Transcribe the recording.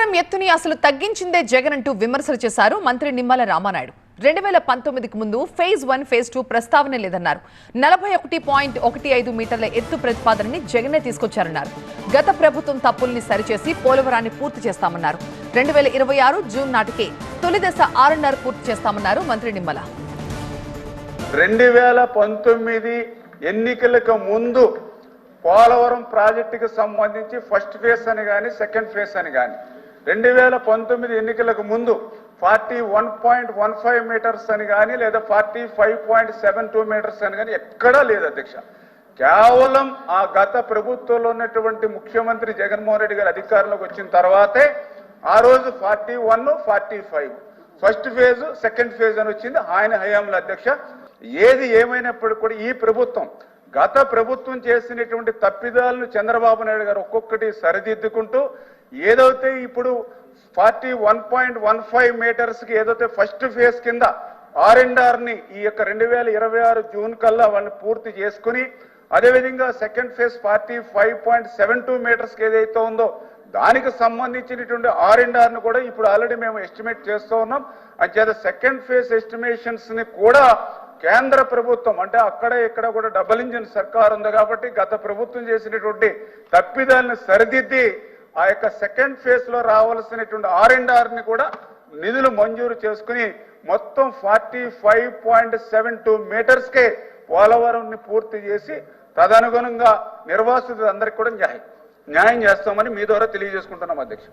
పోలవరం ఎత్తుని అసలు తగ్గించిందే జగన్ అంటూ విమర్శలు చేశారు మంత్రి నిమ్మల రామానాయుడు. 2019కు ముందు ఫేజ్ 1, ఫేజ్ 2 ప్రస్తావన లేదన్నారు. 41.15 మీటర్ల ఎత్తు ప్రతిపాదనని జగనే తీసుకొచ్చారన్నారు. గత ప్రభుత్వం తప్పుల్ని సరిచేసి పోలవరాన్ని పూర్తి చేస్తామన్నారు. 2026 జూన్ నాటికే తొలి దశ 6.5 పూర్తి చేస్తామన్నారు మంత్రి నిమ్మల. 2019 ఎన్నికలకు ముందు పోలవరం ప్రాజెక్టుకు సంబంధించి ఫస్ట్ ఫేజ్ అని కానీ సెకండ్ ఫేజ్ అని కానీ 2019 ఎన్నికలకు ముందు 41.15 మీటర్స్ అని కానీ లేదా 45.72 మీటర్స్ అని కానీ ఎక్కడా లేదు అధ్యక్ష. కేవలం ఆ గత ప్రభుత్వంలో ఉన్నటువంటి ముఖ్యమంత్రి జగన్మోహన్ రెడ్డి గారు అధికారంలోకి వచ్చిన తర్వాతే ఆ రోజు 41, 45 ఫస్ట్ ఫేజ్ సెకండ్ ఫేజ్ అని వచ్చింది ఆయన హయాంలో అధ్యక్ష. ఏది ఏమైనప్పటికీ కూడా ఈ ప్రభుత్వం గత ప్రభుత్వం చేసినటువంటి తప్పిదాలను చంద్రబాబు నాయుడు గారు ఒక్కొక్కటి సరిదిద్దుకుంటూ ఏదైతే ఇప్పుడు 41.15 మీటర్స్ కి ఏదైతే ఫస్ట్ ఫేజ్ కింద R&Rని ఈ యొక్క 2026 జూన్ కల్లా వాళ్ళని పూర్తి చేసుకుని అదేవిధంగా సెకండ్ ఫేజ్ 45.72 మీటర్స్ కి ఏదైతే ఉందో దానికి సంబంధించినటువంటి R&Rని కూడా ఇప్పుడు ఆల్రెడీ మేము ఎస్టిమేట్ చేస్తూ ఉన్నాం. అంచేత సెకండ్ ఫేజ్ ఎస్టిమేషన్స్ ని కూడా కేంద్ర ప్రభుత్వం అంటే అక్కడ ఇక్కడ కూడా డబుల్ ఇంజిన్ సర్కార్ ఉంది కాబట్టి గత ప్రభుత్వం చేసినటువంటి తప్పిదాలను సరిదిద్ది ఆ యొక్క సెకండ్ ఫేజ్ లో రావాల్సినటువంటి R&Rని కూడా నిధులు మంజూరు చేసుకుని మొత్తం 45.72 మీటర్స్ కే పోలవరంని పూర్తి చేసి తదనుగుణంగా నిర్వాసితులందరికీ కూడా న్యాయం చేస్తామని మీ ద్వారా తెలియజేసుకుంటున్నాం అధ్యక్ష.